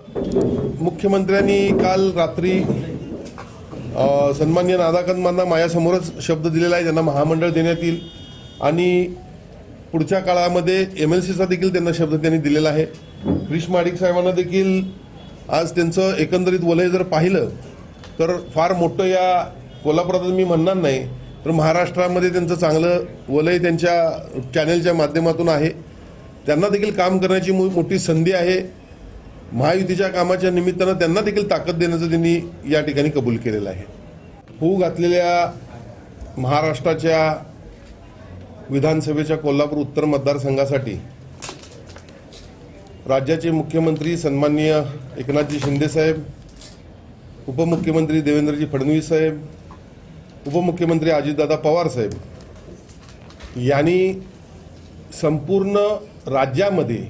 मुख्यमंत्र्यांनी काल रात्री सन्माननीय नाना कदमांना माझ्यासमोरच शब्द दिलेला आहे, त्यांना महामंडळ देण्यात येईल आणि पुढच्या काळामध्ये MLCचा देखील त्यांना शब्द त्यांनी दिलेला आहे। क्रिश माडिक साहेबांना देखील आज त्यांचं एकंदरीत वलय जर पाहिलं तर फार मोठं या कोल्हापुरात मी म्हणणार नाही, तर महाराष्ट्रामध्ये त्यांचं चांगलं वलय त्यांच्या चॅनलच्या माध्यमातून आहे। त्यांना देखील काम करण्याची मोठी संधी आहे। महायुतीच्या कामाच्या निमित्तानं त्यांना देखील ताकद देण्याचं त्यांनी या ठिकाणी कबूल केलेलं आहे। होऊ घातलेल्या महाराष्ट्राच्या विधानसभेच्या कोल्हापूर उत्तर मतदारसंघासाठी राज्याचे मुख्यमंत्री सन्माननीय एकनाथजी शिंदे साहेब, उपमुख्यमंत्री देवेंद्रजी फडणवीस साहेब, उपमुख्यमंत्री अजितदादा पवार साहेब यांनी संपूर्ण राज्यामध्ये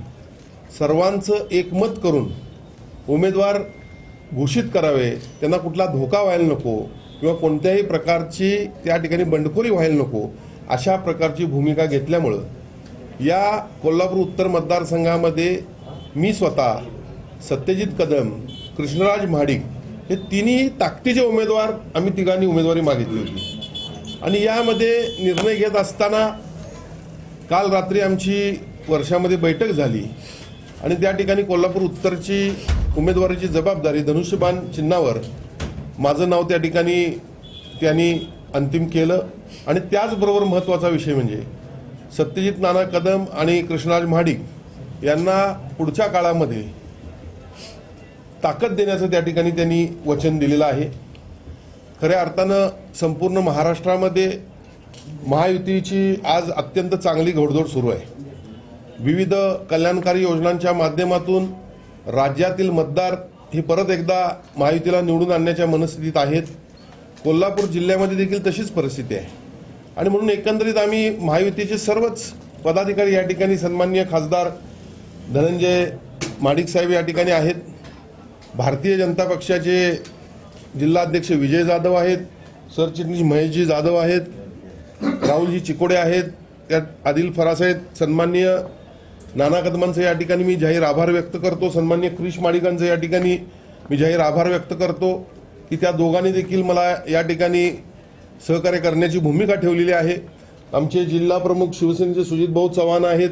सर्वांचं एकमत करून उमेदवार घोषित करावे, त्यांना कुठला धोका व्हायला नको किंवा कोणत्याही प्रकारची त्या ठिकाणी बंडखोरी व्हायला नको, अशा प्रकारची भूमिका घेतल्यामुळं या कोल्हापूर उत्तर मतदारसंघामध्ये मी स्वतः, सत्यजित कदम, कृष्णराज महाडिक हे तिन्ही ताकदीचे उमेदवार आम्ही तिघांनी उमेदवारी मागितली होती आणि यामध्ये निर्णय घेत असताना काल रात्री आमची वर्षामध्ये बैठक झाली आणि त्या ठिकाणी कोल्हापूर उत्तरची उमेदवारीची जबाबदारी धनुष्यबाण चिन्हावर माझं नाव त्या ठिकाणी त्यांनी अंतिम केलं आणि त्याचबरोबर महत्त्वाचा विषय म्हणजे सत्यजित नाना कदम आणि कृष्णराज महाडिक यांना पुढच्या काळामध्ये ताकद देण्याचं त्या ठिकाणी त्यांनी वचन दिलेलं आहे। खऱ्या अर्थानं संपूर्ण महाराष्ट्रामध्ये महायुतीची आज अत्यंत चांगली घोडदौड सुरू आहे। विविध कल्याणकारी योजनांच्या माध्यमातून राज्यातील मतदार हे परत एकदा महायुतीला निवडून आणण्याच्या मनस्थितीत आहेत। कोल्हापूर जिल्ह्यामध्ये देखील तशीच परिस्थिती आहे आणि म्हणून एकंदरीत आम्ही महायुतीचे सर्वच पदाधिकारी या ठिकाणी सन्माननीय खासदार धनंजय महाडिक साहेब या ठिकाणी आहेत, भारतीय जनता पक्षाचे जिल्हाध्यक्ष विजय जाधव आहेत, सरचिटणीस महेशजी जाधव आहेत, राहुलजी चिकोडे आहेत, त्यात आदिल फरास आहेत, सन्माननीय नाना कदमांचं या ठिकाणी मी जाहीर आभार व्यक्त करतो, सन्माननीय क्रिश माडिकांचं या ठिकाणी मी जाहीर आभार व्यक्त करतो की त्या दोघांनी देखील मला या ठिकाणी सहकार्य करण्याची भूमिका ठेवलेली आहे। आमचे जिल्हा प्रमुख शिवसेनेचे सुजित भाऊ चव्हाण आहेत,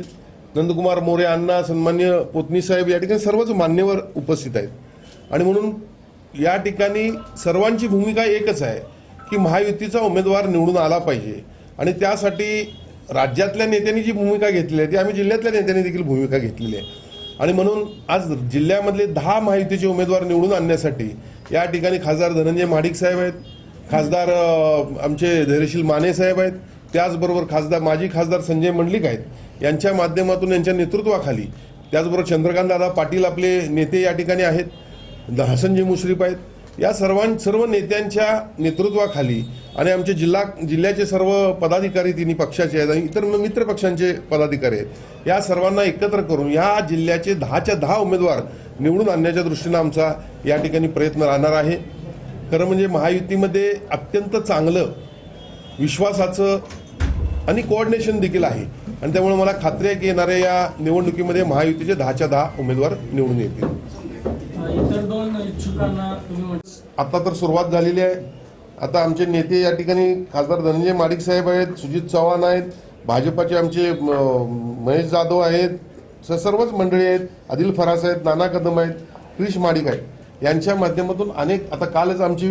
नंदकुमार मोरे अण्णा, सन्माननीय पोतनी साहेब या ठिकाणी सर्वच मान्यवर उपस्थित आहेत आणि म्हणून या ठिकाणी सर्वांची भूमिका एकच आहे की महायुतीचा उमेदवार निवडून आला पाहिजे आणि त्यासाठी राज्यातल्या नेत्यांनी जी भूमिका घेतली आहे ती आम्ही जिल्ह्यातल्या नेत्यांनी देखील भूमिका घेतलेली आहे आणि म्हणून आज जिल्ह्यामधले 10 महायुतीचे उमेदवार निवडून आणण्यासाठी या ठिकाणी खासदार धनंजय महाडिक साहेब आहेत, खासदार आमचे धैर्यशील माने साहेब आहेत, त्याचबरोबर माजी खासदार संजय मंडलिक आहेत, यांच्या माध्यमातून यांच्या नेतृत्वाखाली त्याचबरोबर चंद्रकांतदादा पाटील आपले नेते या ठिकाणी आहेत, हसनजी मुश्रीफ आहेत, या सर्व नेत्यांच्या नेतृत्वाखाली आणि आमचे जिल्ह्याचे सर्व पदाधिकारी तिन्ही पक्षाचे आहेत आणि इतर मित्र पक्षांचे पदाधिकारी आहेत, या सर्वांना एकत्र करून या जिल्ह्याचे 10च्या 10 उमेदवार निवडून आणण्याच्या दृष्टीनं आमचा या ठिकाणी प्रयत्न राहणार आहे। खरं म्हणजे महायुतीमध्ये अत्यंत चांगलं विश्वासाचं आणि कोऑर्डिनेशन देखील आहे आणि त्यामुळे मला खात्री आहे की येणाऱ्या या निवडणुकीमध्ये महायुतीचे 10च्या 10 उमेदवार निवडून येतील। आता तर सुरुवात झालेली आहे। आता आमचे नेते या ठिकाणी खासदार धनंजय महाडिक साहेब आहेत, सुजित चव्हाण आहेत, भाजपाचे आमचे महेश जाधव आहेत, सर्वच मंडळी आहेत, आदिल फरास आहेत, नाना कदम आहेत, क्रिश माडिक आहेत, यांच्या माध्यमातून अनेक आता कालच आमची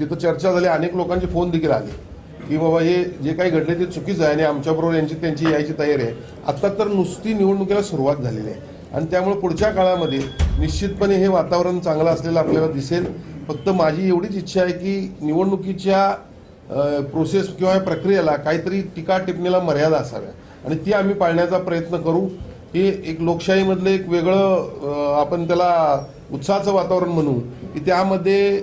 तिथं चर्चा झाली, अनेक लोकांचे फोन देखील आले की बाबा हे जे काही घडले ते चुकीचं आहे आणि आमच्याबरोबर त्यांची यायची तयारी आहे। आता तर नुसती निवडणुकीला सुरुवात झालेली आहे आणि त्यामुळे पुढच्या काळामध्ये निश्चितपणे हे वातावरण चांगलं असलेलं आपल्याला दिसेल। फक्त माझी एवढीच इच्छा आहे की निवडणुकीच्या प्रोसेस किंवा प्रक्रियेला काहीतरी टीका टिप्पणीला मर्यादा असाव्या आणि ती आम्ही पाळण्याचा प्रयत्न करू। हे एक लोकशाहीमधलं एक वेगळं आपण त्याला उत्साहाचं वातावरण म्हणू की त्यामध्ये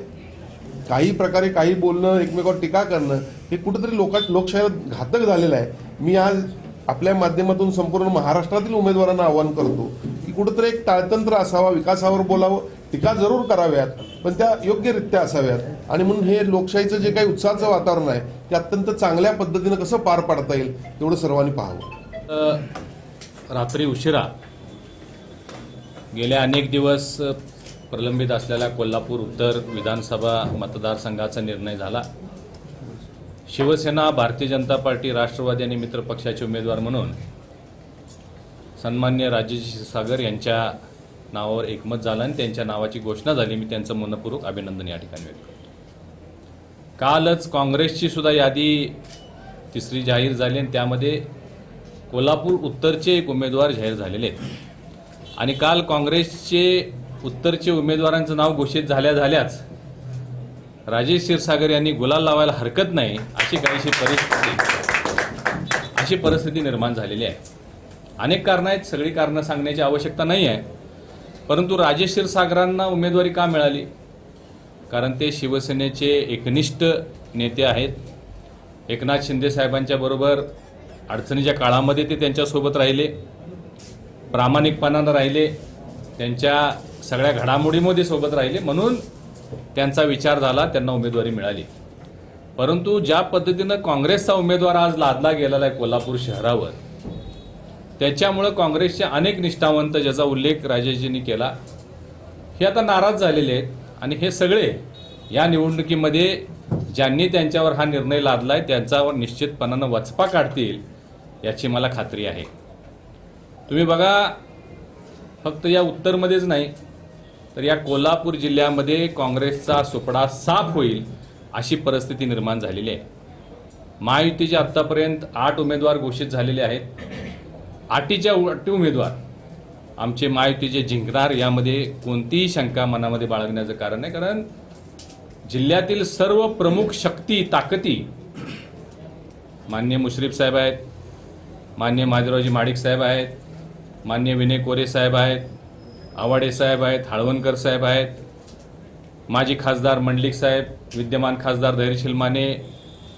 काही प्रकारे काही बोलणं, एकमेकावर टीका करणं हे कुठेतरी लोकशाहीला घातक झालेलं आहे। मी आज आपल्या माध्यमातून संपूर्ण महाराष्ट्रातील उमेदवारांना आवाहन करतो की कुठेतरी एक ताळतंत्र असावा, विकासावर बोलावं, टीका जरूर कराव्यात पण त्या योग्यरित्या असाव्यात आणि म्हणून हे लोकशाहीचं जे काही उत्साहाचं वातावरण आहे ते अत्यंत चांगल्या पद्धतीनं कसं पार पाडता येईल तेवढं सर्वांनी पाहावं। रात्री उशिरा गेल्या अनेक दिवस प्रलंबित असलेल्या कोल्हापूर उत्तर विधानसभा मतदारसंघाचा निर्णय झाला। शिवसेना, भारतीय जनता पार्टी, राष्ट्रवादी आणि मित्र पक्षाचे उमेदवार म्हणून सन्माननीय राजेश क्षीरसागर यांच्या नावावर एकमत झालं आणि त्यांच्या नावाची घोषणा झाली। मी त्यांचं मनपूर्वक अभिनंदन या ठिकाणी व्यक्त करतो। कालच काँग्रेसची सुद्धा यादी तिसरी जाहीर झाली आणि त्यामध्ये कोल्हापूर उत्तरचे एक उमेदवार जाहीर झालेले आहेत आणि काल काँग्रेसचे उत्तरचे उमेदवारांचं नाव घोषित झाल्याच राजेश क्षीरसागर यांनी गुलाल लावायला हरकत नाही अशी परिस्थिती निर्माण झालेली आहे। अनेक कारणं आहेत, सगळी कारणं सांगण्याची आवश्यकता नाही आहे, परंतु राजेश क्षीरसागरांना उमेदवारी का मिळाली? कारण ते शिवसेनेचे एकनिष्ठ नेते आहेत। एकनाथ शिंदे साहेबांच्या बरोबर अडचणीच्या काळामध्ये ते त्यांच्यासोबत राहिले, प्रामाणिकपणानं राहिले, त्यांच्या सगळ्या घडामोडीमध्ये सोबत राहिले, म्हणून त्यांचा विचार झाला, त्यांना उमेदवारी मिळाली। परंतु ज्या पद्धतीनं काँग्रेसचा उमेदवार आज लादला गेलेला आहे कोल्हापूर शहरावर, त्याच्यामुळं काँग्रेसचे अनेक निष्ठावंत, ज्याचा उल्लेख राजेशजींनी केला, हे आता नाराज झालेले आहेत आणि हे सगळे या निवडणुकीमध्ये ज्यांनी त्यांच्यावर हा निर्णय लादलाय त्यांच्यावर निश्चितपणानं वचपा काढतील याची मला खात्री आहे। तुम्ही बघा, फक्त या उत्तरमध्येच नाही तर या कोल्हापूर जिल्ह्यामध्ये काँग्रेसचा सुपडा साफ होईल अशी परिस्थिती निर्माण झालेली आहे। महायुतीचे आत्तापर्यंत 8 उमेदवार घोषित झालेले आहेत। 8 उमेदवार आमचे महायुतीचे जिंकणार यामध्ये कोणतीही शंका मनामध्ये बाळगण्याचं कारण नाही, कारण जिल्ह्यातील सर्व प्रमुख शक्ती, ताकदी माननीय मुश्रीफ साहेब आहेत, माननीय महादेवरावजी माडिक साहेब आहेत, माननीय विनय कोरे साहेब आहेत, आवाडे साहेब आहेत, हाळवणकर साहेब आहेत, माजी खासदार मंडलिक साहेब, विद्यमान खासदार धैर्यशील माने,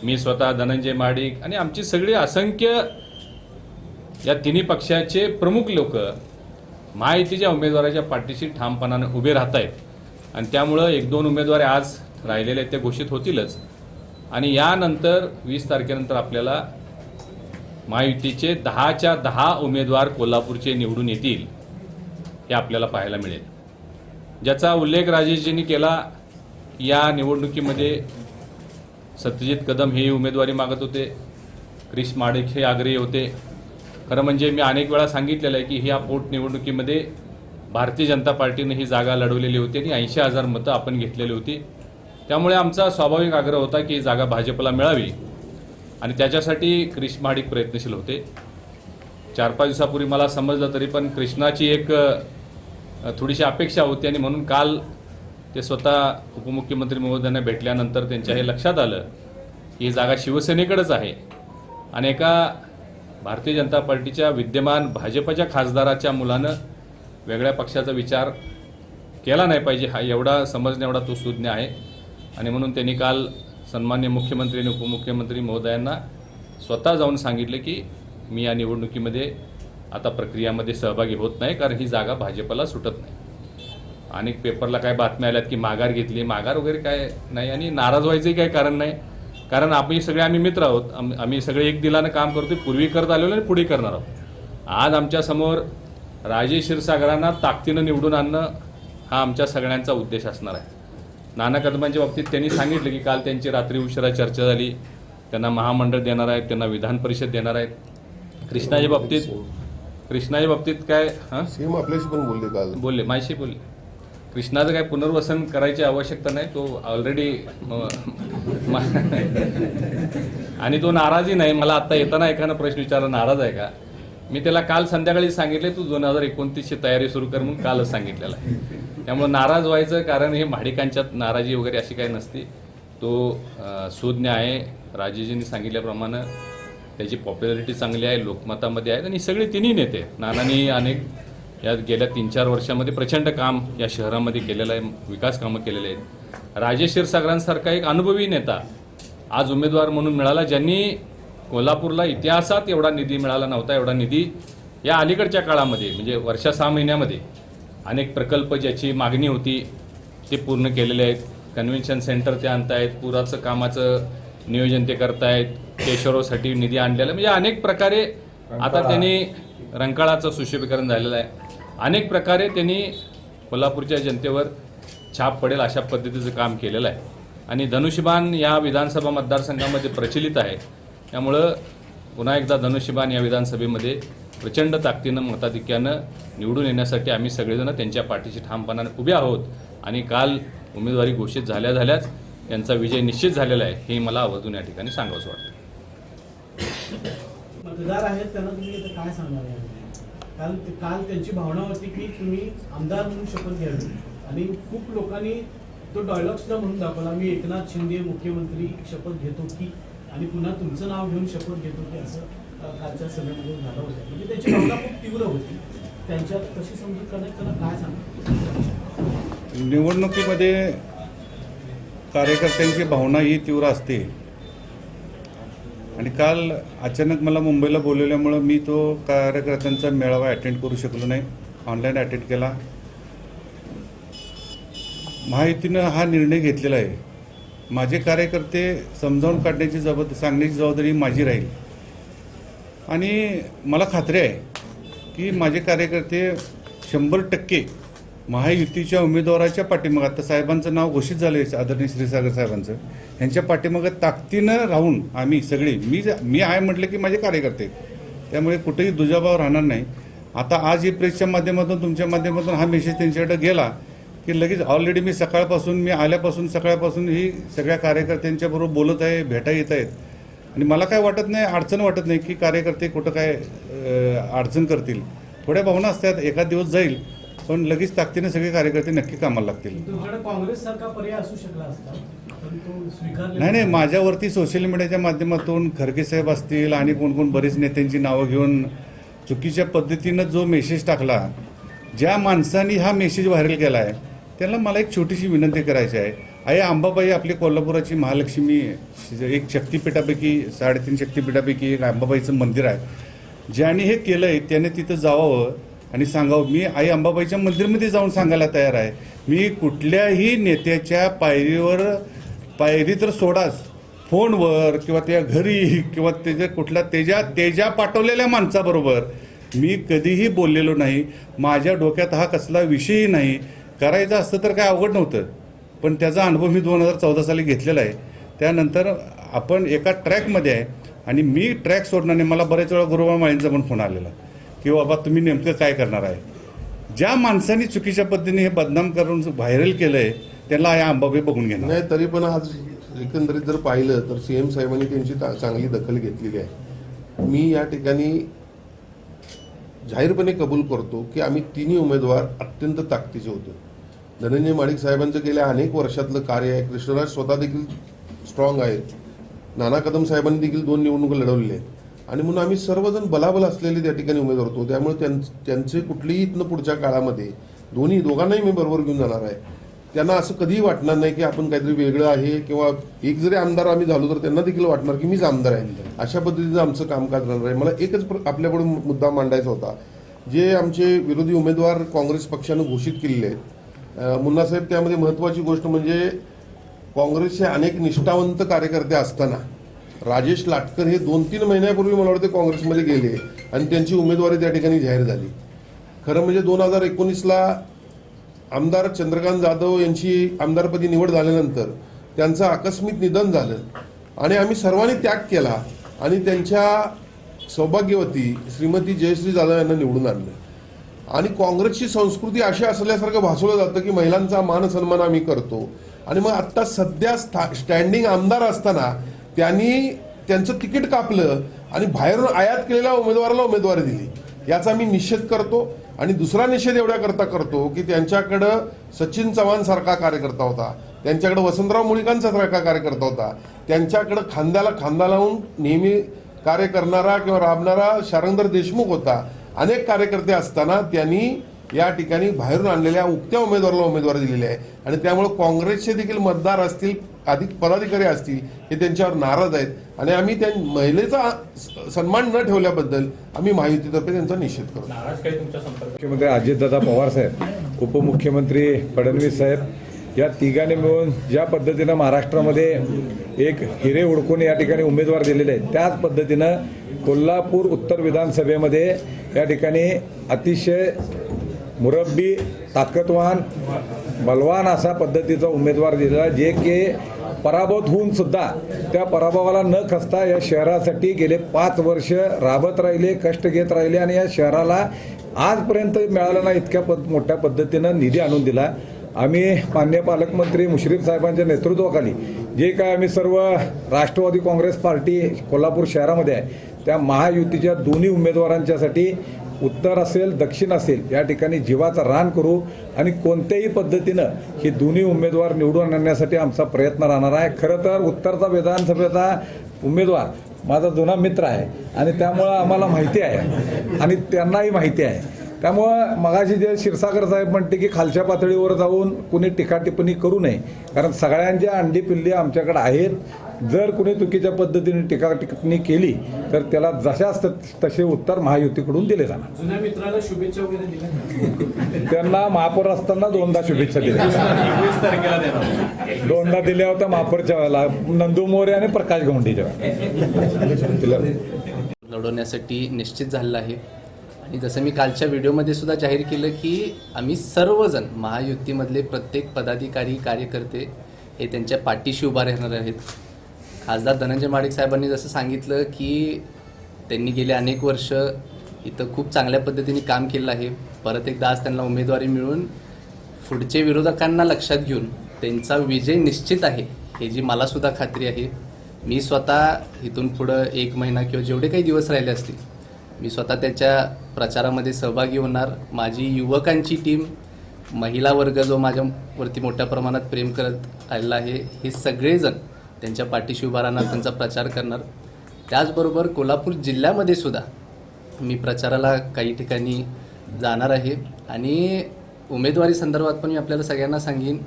मी स्वतः धनंजय माडिक आणि आमची सगळी असंख्य या तिन्ही पक्षाचे प्रमुख लोक महायुतीच्या उमेदवाराच्या पाठीशी ठामपणाने उभे राहत आहेत आणि त्यामुळं 1-2 उमेदवार आज राहिलेले ते घोषित होतीलच आणि यानंतर 20 तारखेनंतर आपल्याला महायुतीचे 10च्या 10 उमेदवार कोल्हापूरचे निवडून येतील हे आपल्याला पाहायला मिळेल। ज्याचा उल्लेख राजेशजींनी केला, या निवडणुकीमध्ये सत्यजित कदम हे उमेदवारी मागत होते, क्रिश माडिक हे आग्रही होते। खरं म्हणजे मी अनेक वेळा सांगितलेलं आहे की ह्या पोटनिवडणुकीमध्ये भारतीय जनता पार्टीने ही जागा लढवलेली होती आणि 80,000 मतं आपण घेतलेली होती, त्यामुळे आमचा स्वाभाविक आग्रह होता की जागा भाजपला मिळावी आणि त्याच्यासाठी क्रिश माडिक प्रयत्नशील होते। 4-5 दिवसापूर्वी मला समजलं, तरी पण कृष्णाची एक थोडीशी अपेक्षा होती आणि म्हणून काल ते स्वतः उपमुख्यमंत्री महोदयांना भेटल्यानंतर त्यांच्या हे लक्षात आलं की ही जागा शिवसेनेकडेच आहे आणि एका भारतीय जनता पार्टीच्या विद्यमान भाजपच्या खासदाराच्या मुलानं वेगळ्या पक्षाचा विचार केला नाही पाहिजे, हा एवढा समजणे एवढा तो सुज्ञ आहे आणि म्हणून त्यांनी काल सन्माननीय मुख्यमंत्री आणि उपमुख्यमंत्री महोदयांना स्वतः जाऊन सांगितले की मी या निवडणुकीमध्ये आता प्रक्रियामध्ये सहभागी होत नाही, कारण ही जागा भाजपला सुटत नाही। अनेक पेपरला काय बातम्या आल्यात की माघार घेतली, माघार वगैरे काय नाही आणि नाराज व्हायचंही काही कारण नाही, कारण आम्ही मित्र आहोत, आम्ही सगळे एक दिलानं काम करतोय, पूर्वी करत आलेलो आणि पुढे करणार आहोत। आज आमच्यासमोर राजेश क्षीरसागरांना ताकदीनं निवडून आणणं हा आमच्या सगळ्यांचा उद्देश असणार आहे। नाना कदमांच्या बाबतीत त्यांनी सांगितलं की काल त्यांची रात्री उशिरा चर्चा झाली, त्यांना महामंडळ देणार आहेत, त्यांना विधान परिषद देणार आहेत। कृष्णाच्या बाबतीत काय सीएम आपल्याशी पण बोलले, काल बोलले, माझ्याशी बोलले। कृष्णाचं काय पुनर्वसन करायची आवश्यकता नाही, तो ऑलरेडी आणि तो नाराजही नाही। मला आता येताना एखादा प्रश्न विचारला, नाराज आहे का? मी त्याला काल संध्याकाळी सांगितले तू 2029ची तयारी सुरू कर म्हणून कालच सांगितलेलं आहे। त्यामुळे नाराज व्हायचं कारण हे माडिकांच्यात नाराजी वगैरे अशी काही नसती, तो सुज्ञ आहे। राजेशजींनी सांगितल्याप्रमाणे त्याची पॉप्युलॅरिटी चांगली आहे, लोकमतामध्ये आहेत आणि सगळे तिन्ही नेते, नानांनी अनेक या गेल्या 3-4 वर्षामध्ये प्रचंड काम या शहरामध्ये केलेलं आहे, विकास कामं केलेले आहेत। राजेश क्षीरसागरांसारखा एक अनुभवी नेता आज उमेदवार म्हणून मिळाला, ज्यांनी कोल्हापूरला इतिहासात एवढा निधी मिळाला नव्हता, एवढा निधी या अलीकडच्या काळामध्ये म्हणजे वर्षा 6 महिन्यामध्ये अनेक प्रकल्प ज्याची मागणी होती ते पूर्ण केलेले आहेत। कन्व्हेन्शन सेंटर ते आणतायत, पुराचं कामाचं नियोजन ते करतायत, केशवरावसाठी निधी आणलेला, म्हणजे अनेक प्रकारे आता त्यांनी रंकाळाचं सुशोभीकरण झालेलं आहे। अनेक प्रकारे त्यांनी कोल्हापूरच्या जनतेवर छाप पडेल अशा पद्धतीचं काम केलेलं आहे आणि धनुष्यबाण या विधानसभा मतदारसंघामध्ये प्रचलित आहे. त्यामुळं पुन्हा एकदा धनुष्यबाण या विधानसभेमध्ये प्रचंड ताकदीनं मताधिक्यानं निवडून येण्यासाठी आम्ही सगळेजण त्यांच्या पाठीशी ठामपणाने उभे आहोत आणि काल उमेदवारी घोषित झाल्याच त्यांचा विजय निश्चित झालेला आहे हे मला आवर्जून या ठिकाणी सांगावंसं वाटतं. मतदार आहेत त्यांना तुम्ही आता काय सांगणार आहे? काल त्यांची भावना होती की तुम्ही आमदार म्हणून शपथ घ्यावी आणि खूप लोकांनी तो डायलॉग सुद्धा म्हणून दाखवला, मी एकनाथ शिंदे मुख्यमंत्री शपथ घेतो की आणि पुन्हा तुमचं नाव घेऊन शपथ घेतो की असं कालच्या सभेमध्ये झालं होतं. म्हणजे त्याची भावना खूप तीव्र होती. त्यांच्यात कशी समजूत करण्यात त्यांना काय सांगणार? निवडणुकीमध्ये कार्यकर्त्यांची भावना ही तीव्र असते आणि काल अचानक मला मुंबईला बोलवल्यामुळं मी तो कार्यकर्त्यांचा मेळावा अटेंड करू शकलो नाही, ऑनलाईन अटेंड केला. महायुतीनं हा निर्णय घेतलेला आहे. माझे कार्यकर्ते समजावून काढण्याची सांगण्याची जबाबदारी माझी राहील आणि मला खात्री आहे की माझे कार्यकर्ते 100% महायुतीच्या उमेदवाराच्या पाठीमागं, आता साहेबांचं नाव घोषित झालं आहे आदरणीय क्षीरसागर साहेबांचं, यांच्या पाठीमागं ताकदीनं राहून आम्ही सगळे, मी आहे म्हटलं की माझे कार्यकर्ते, त्यामुळे कुठेही दुजाभाव राहणार नाही. आता आज ही प्रेसच्या माध्यमातून तुमच्या माध्यमातून हा मेसेज त्यांच्याकडे गेला की लगेच ऑलरेडी मी आल्यापासून सकाळपासून ही सगळ्या कार्यकर्त्यांच्या बरोबर बोलत आहे, भेटा येत आहेत आणि मला काय वाटत नाही, अडचण वाटत नाही की कार्यकर्ते कुठं काय अडचण करतील. थोड्या भावना असतात, एखाद दिवस जाईल पण लगेच ताकदीने सगळे कार्यकर्ते नक्की कामाला लागतील. तुमच्याकडे काँग्रेस सारखा पर्याय असू शकला असता पण तो स्वीकारला नाही, माझ्यावरती सोशल मीडियाच्या माध्यमातून खरगे साहेब असतील आणि कोण बरेच नेत्यांची नावं घेऊन चुकीच्या पद्धतीनं जो मेसेज टाकला, ज्या माणसांनी हा मेसेज व्हायरल केला आहे त्यांना मला एक छोटीशी विनंती करायची आहे. आई अंबाबाई आपली कोल्हापुराची महालक्ष्मी एक शक्तिपीठापैकी 3.5 शक्तिपीठापैकी एक अंबाबाईचं मंदिर आहे. ज्याने हे केलं आहे त्याने तिथं जावावं आणि सांगावं. मी आई अंबाबाईच्या मंदिरमध्ये जाऊन सांगायला तयार आहे. मी कुठल्याही नेत्याच्या पायरी तर सोडाच, फोनवर किंवा त्या घरी किंवा तेजा पाठवलेल्या माणसाबरोबर मी कधीही बोललेलो नाही. माझ्या डोक्यात हा कसला विषयही नाही. करायचं असतं तर काय अवघड नव्हतं, पण त्याचा अनुभव मी 2014 साली घेतलेला आहे. त्यानंतर आपण एका ट्रॅकमध्ये आहे आणि मी ट्रॅक सोडण्याने मला बऱ्याच वेळा गुरुबाळ माळींचा पण फोन आलेला की बाबा तुम्ही नेमकं काय करणार आहे. ज्या माणसांनी चुकीच्या पद्धतीने हे बदनाम करून व्हायरल केलं आहे त्यांना या अंबाबाई बघून घेणार नाही. तरी पण आज एकंदरीत जर पाहिलं तर CM साहेबांनी त्यांची चांगली दखल घेतलेली आहे. मी या ठिकाणी जाहीरपणे कबूल करतो की आम्ही तिन्ही उमेदवार अत्यंत ताकदीचे होतो. धनंजय माडिक साहेबांचं गेल्या अनेक वर्षातलं कार्य आहे. कृष्णराज स्वतः देखील स्ट्रॉंग आहेत. नाना कदम साहेबांनी देखील 2 निवडणुका लढवलेल्या आहेत आणि म्हणून आम्ही सर्वजण बलाबल असलेले त्या ठिकाणी उमेदवार होतो. त्यामुळे त्यांचे कुठलीही इथनं पुढच्या काळामध्ये दोघांनाही मी बरोबर घेऊन जाणार आहे. त्यांना असं कधीही वाटणार नाही की आपण काहीतरी वेगळं आहे किंवा एक जरी आमदार आम्ही झालो तर त्यांना देखील वाटणार की मीच आमदार आहे. अशा पद्धतीचं आमचं कामकाज राहणार आहे. मला एकच आपल्याकडे मुद्दा मांडायचा होता. जे आमचे विरोधी उमेदवार काँग्रेस पक्षानं घोषित केलेले आहेत, मुन्नासाहेब, त्यामध्ये महत्त्वाची गोष्ट म्हणजे काँग्रेसचे अनेक निष्ठावंत कार्यकर्ते असताना राजेश लाटकर हे 2-3 महिन्यापूर्वी मला वाटते काँग्रेसमध्ये गेले आणि त्यांची उमेदवारी त्या ठिकाणी जाहीर झाली. खरं म्हणजे 2019ला आमदार चंद्रकांत जाधव यांची आमदारपदी निवड झाल्यानंतर त्यांचं आकस्मिक निधन झालं आणि आम्ही सर्वांनी त्याग केला आणि त्यांच्या सौभाग्यवती श्रीमती जयश्री जाधव यांना निवडून आणलं. आणि काँग्रेसची संस्कृती अशी असल्यासारखं भासवलं जातं की महिलांचा मान सन्मान आम्ही करतो आणि मग आत्ता सध्या स्टँडिंग आमदार असताना त्यांचं तिकीट कापलं आणि बाहेरून आयात केलेल्या उमेदवाराला उमेदवारी दिली. याचा मी निषेध करतो. आणि दुसरा निषेध एवढ्याकरता करतो की त्यांच्याकडं सचिन चव्हाण सारखा कार्यकर्ता होता, त्यांच्याकडे वसंतराव मुळीकांचा सारखा कार्यकर्ता होता, त्यांच्याकडं खांद्याला खांदा लावून नेहमी कार्य करणारा किंवा राबणारा शारंगधर देशमुख होता. अनेक कार्यकर्ते असताना त्यांनी या ठिकाणी बाहेरून आणलेल्या उक्त्या उमेदवाराला उमेदवारी दिलेली आहे आणि त्यामुळे काँग्रेसचे देखील मतदार असतील, अधिक पदाधिकारी असतील, हे त्यांच्यावर नाराज आहेत आणि आम्ही त्या महिलेचा सन्मान न ठेवल्याबद्दल आम्ही महायुतीतर्फे त्यांचा निषेध करतो. मुख्यमंत्री अजितदादा पवार साहेब, उपमुख्यमंत्री फडणवीस साहेब या तिघांनी मिळून ज्या पद्धतीनं महाराष्ट्रामध्ये एक हिरे हुडकून या ठिकाणी उमेदवार दिलेले आहेत, त्याच पद्धतीनं कोल्हापूर उत्तर विधानसभेमध्ये या ठिकाणी अतिशय मुरब्बी, ताकदवान बलवान असा पद्धतीचा उमेदवार दिलेला, जे की पराभूत होऊन सुद्धा त्या पराभवाला न खचता या शहरासाठी गेले 5 वर्ष राबत राहिले, कष्ट घेत राहिले आणि या शहराला आजपर्यंत मिळाला नाही इतक्या मोठ्या पद्धतीनं निधी आणून दिला. आम्ही माननीय पालकमंत्री मुश्रीफ साहेबांच्या नेतृत्वाखाली जे काय आम्ही सर्व राष्ट्रवादी काँग्रेस पार्टी कोल्हापूर शहरामध्ये आहे त्या महायुतीच्या दोन्ही उमेदवारांच्यासाठी उत्तर असेल दक्षिण असेल या ठिकाणी जीवाचा रान करू आणि कोणत्याही पद्धतीनं हे दोन्ही उमेदवार निवडून आणण्यासाठी आमचा प्रयत्न राहणार आहे. खरं तर उत्तरचा विधानसभेचा उमेदवार माझा जुना मित्र आहे आणि त्यामुळं आम्हाला माहिती आहे आणि त्यांनाही माहिती आहे. त्यामुळं मगाशी जे क्षीरसागर साहेब म्हणते की खालच्या पातळीवर जाऊन कुणी टीका टिप्पणी करू नये, कारण सगळ्यांच्या अंडी पिल्ली आमच्याकडे आहेत. जर कुणी चुकीच्या पद्धतीने टीका टिप्पणी केली तर त्याला जशाच तसे उत्तर महायुतीकडून दिले जाणार. जुन्या मित्राला शुभेच्छा वगैरे दिल्या त्यांना महापौर असताना 2दा शुभेच्छा दिल्या, 21 तारखेला देणार. 2दा दिल्या होत्या महापौरच्या वेळेला, नंदू मोरे आणि प्रकाश गवंडीच्या वेळेला. लढवण्यासाठी निश्चित झालेलं आहे. आणि जसं मी कालच्या व्हिडिओमध्ये सुद्धा जाहीर केलं की आम्ही सर्वजण महायुतीमधले प्रत्येक पदाधिकारी कार्यकर्ते हे त्यांच्या पाठीशी उभा राहणार आहेत. खासदार धनंजय महाडिक साहेबांनी जसं सांगितलं की त्यांनी गेले अनेक वर्ष इथं खूप चांगल्या पद्धतीने काम केलं आहे. परत एकदा आज त्यांना उमेदवारी मिळून पुढचे विरोधकांना लक्षात घेऊन त्यांचा विजय निश्चित आहे हे जी मलासुद्धा खात्री आहे. मी स्वतः इथून पुढं 1 महिना किंवा जेवढे काही दिवस राहिले असतील मी स्वतः त्याच्या प्रचारामध्ये सहभागी होणार. माझी युवकांची टीम, महिला वर्ग जो माझ्यावरती मोठ्या प्रमाणात प्रेम करत आलेला आहे, हे सगळेजण त्यांच्या पाठीशी उभा राहणार, त्यांचा प्रचार करणार. त्याचबरोबर कोल्हापूर जिल्ह्यामध्ये सुद्धा मी प्रचाराला काही ठिकाणी जाणार आहे. आणि उमेदवारी संदर्भात पण मी आपल्याला सगळ्यांना सांगेन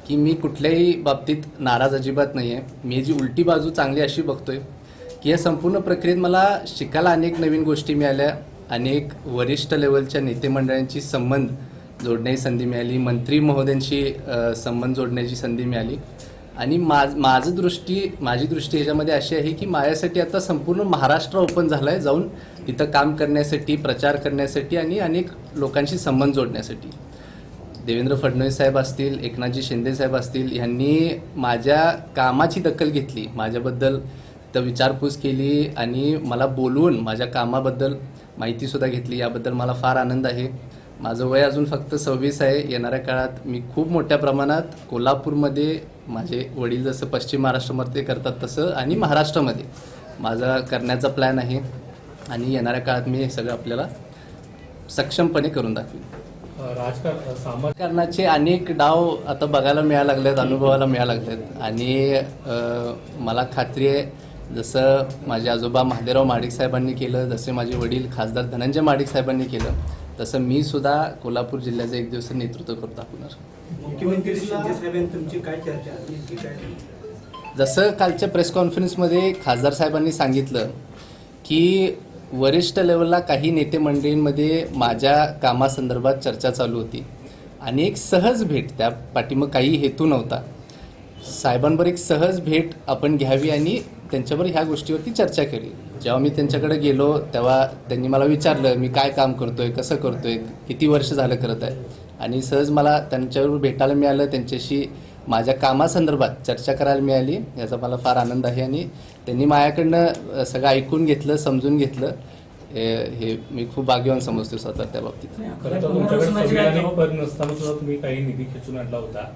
की मी कुठल्याही बाबतीत नाराज अजिबात नाही आहे. मी जी उलटी बाजू चांगली अशी बघतोय की या संपूर्ण प्रक्रियेत मला शिकायला अनेक नवीन गोष्टी मिळाल्या, अनेक वरिष्ठ लेवलच्या नेतेमंडळांची संबंध जोडण्याची संधी मिळाली, मंत्री महोदयांशी संबंध जोडण्याची संधी मिळाली. आणि माझी दृष्टी ह्याच्यामध्ये अशी आहे की माझ्यासाठी आता संपूर्ण महाराष्ट्र ओपन झालं आहे, जाऊन तिथं काम करण्यासाठी, प्रचार करण्यासाठी आणि अनेक लोकांशी संबंध जोडण्यासाठी. देवेंद्र फडणवीस साहेब असतील, एकनाथजी शिंदे साहेब असतील, यांनी माझ्या कामाची दखल घेतली, माझ्याबद्दल तर विचारपूस केली आणि मला बोलवून माझ्या कामाबद्दल माहितीसुद्धा घेतली. याबद्दल मला फार आनंद आहे. माझं वय अजून फक्त 26 आहे. येणाऱ्या काळात मी खूप मोठ्या प्रमाणात कोल्हापूरमध्ये, माझे वडील जसं पश्चिम महाराष्ट्रामध्ये करतात तसं आणि महाराष्ट्रामध्ये माझा करण्याचा प्लॅन आहे. आणि येणाऱ्या काळात मी हे सगळं आपल्याला सक्षमपणे करून दाखवेन. राजकारणाचे अनेक डाव आता बघायला मिळायला लागलेत, अनुभवायला मिळायला लागलेत. आणि मला खात्री आहे जसं माझे आजोबा महादेवराव महाडिक साहेबांनी केलं, जसे माझे वडील खासदार धनंजय महाडिक साहेबांनी केलं, तसं मी सुद्धा कोल्हापूर जिल्ह्याचं एक दिवस नेतृत्व करून दाखवणार. मुख्यमंत्री शिंदे साहेबांनी तुमची काय चर्चा? जसं कालच्या प्रेस कॉन्फरन्समध्ये खासदार साहेबांनी सांगितलं की वरिष्ठ लेवलला काही नेते मंडळींमध्ये माझ्या कामासंदर्भात चर्चा चालू होती आणि एक सहज भेट, त्या पाठीमागे काही हेतू नव्हता, साहेबांवर एक सहज भेट आपण घ्यावी आणि त्यांच्यावर ह्या गोष्टीवरती चर्चा केली. जेव्हा मी त्यांच्याकडे गेलो तेव्हा त्यांनी मला विचारलं मी काय काम करतोय, कसं करतोय, किती वर्ष झालं करत आहे. आणि सहज मला त्यांच्यावर भेटायला मिळालं, त्यांच्याशी माझ्या कामासंदर्भात चर्चा करायला मिळाली. याचा मला फार आनंद आहे. आणि त्यांनी माझ्याकडनं सगळं ऐकून घेतलं, समजून घेतलं. हे मी खूप भाग्यवान समजतो स्वतः त्या बाबतीत. खरं तर तुमच्याकडे संविधानिक पद नसताना सुद्धा तुम्ही काही निधी खेचून आणला होता.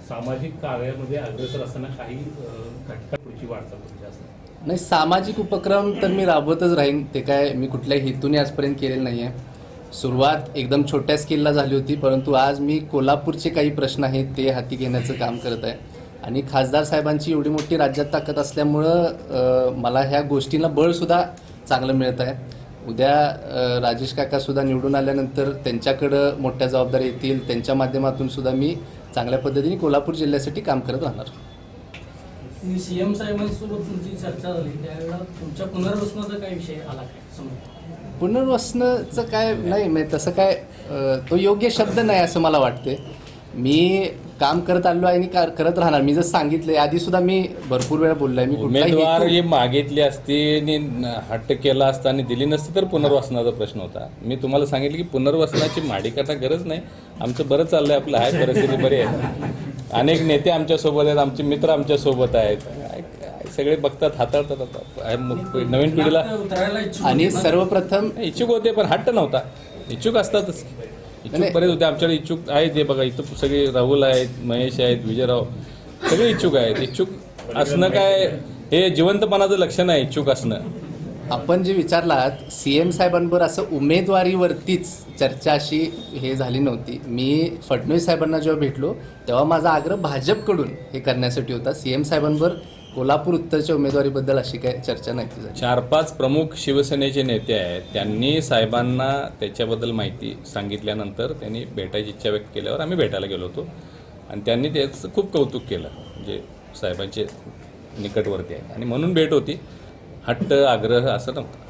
सामाजिक कार्यामध्ये अग्रेसर असताना काही घटका पुढची वाटचाल तुमची असते? नाही, सामाजिक उपक्रम तर मी राबवतच राहीन. ते काय मी कुठल्याही हेतूने आजपर्यंत केलेलं नाही आहे. सुरुवात एकदम छोट्या स्केलला झाली होती, परंतु आज मी कोल्हापूरचे काही प्रश्न आहेत ते हाती घेण्याचं काम करत आहे. आणि खासदार साहेबांची एवढी मोठी राज्यात ताकद असल्यामुळं मला ह्या गोष्टींना बळसुद्धा चांगलं मिळत आहे. उद्या राजेश काकासुद्धा निवडून आल्यानंतर त्यांच्याकडं मोठ्या जबाबदाऱ्या येतील, त्यांच्या माध्यमातून सुद्धा मी चांगल्या पद्धतीने कोल्हापूर जिल्ह्यासाठी काम करत राहणार. सीएम साहेबांसोबत तुमची चर्चा झाली त्यावेळेला तुमच्या पुनर्वसनाचा काय विषय आला काय समोर? पुनर्वसनाचं काय नाही, म्हणजे तसं काय तो योग्य शब्द नाही असं मला वाटते. मी काम करत आलो आहे आणि करत राहणार. मी जसं सांगितलं आधी सुद्धा मी भरपूर वेळा बोललोय, मी कुठलाही उमेदवार हेतू- हे मागितली असती आणि हट्ट केला असता आणि दिली नसती तर पुनर्वसनाचा प्रश्न होता. मी तुम्हाला सांगितलं की पुनर्वसनाची माडिकांना गरज नाही. आमचं बरं चाललंय, आपलं आहे, परिस्थिती बरी आहे. अनेक नेते आमच्यासोबत आहेत, आमचे मित्र आमच्यासोबत आहेत, सगळे बघतात, हाताळतात. आता नवीन पिढीला उतरायला इच्छुक आणि होते ना? सर्वप्रथम इच्छुक होते पण हट्ट नव्हता. इच्छुक असतातच, इच्छुक बरेच होते आमच्याकडे. इच्छुक आहेत, हे बघा इथं सगळे राहुल आहेत, महेश आहेत, विजयराव, सगळे इच्छुक आहेत. इच्छुक असणं काय हे जिवंतपणाचं लक्षण आहे, इच्छुक असणं. आपण जे विचारलात सीएम साहेबांबरोबर असं उमेदवारीवरतीच चर्चा अशी हे झाली नव्हती. मी फडणवीस साहेबांना जेव्हा भेटलो तेव्हा माझा आग्रह भाजपकडून हे करण्यासाठी होता. सीएम साहेबांबरोबर कोल्हापूर उत्तरच्या उमेदवारीबद्दल अशी काही चर्चा नाही झाली. 4-5 प्रमुख शिवसेनेचे नेते आहेत, त्यांनी साहेबांना त्याच्याबद्दल माहिती सांगितल्यानंतर त्यांनी भेटायची इच्छा व्यक्त केल्यावर आम्ही भेटायला गेलो होतो आणि त्यांनी त्याचं खूप कौतुक केलं. म्हणजे साहेबांचे निकटवर्ती आहे आणि म्हणून भेट होती. हट्ट आग्रह असं नव्हतं.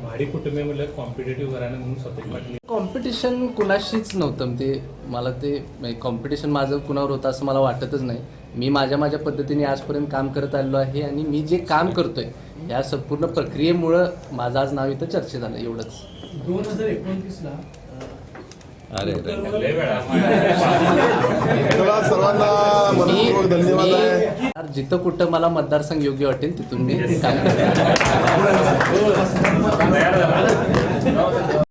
भाडी कुटुंबामध्ये कॉम्पिटेटिव्ह घराणं म्हणून स्वतः पाटील कॉम्पिटिशन कुणाशीच नव्हतं. ते मला ते कॉम्पिटिशन माझं कुणावर होतं असं मला वाटतच नाही. मी माझ्या पद्धतीने आजपर्यंत काम करत आलेलो आहे आणि मी जे काम करतोय या संपूर्ण प्रक्रियेमुळं माझं आज नाव इथं चर्चेत झालं, एवढंच. 2029ला अरे चला, सर्वांना मनपूर्वक धन्यवाद आहे. मी जिथं कुठं मला मतदारसंघ योग्य वाटेल तिथून मी काम करतो.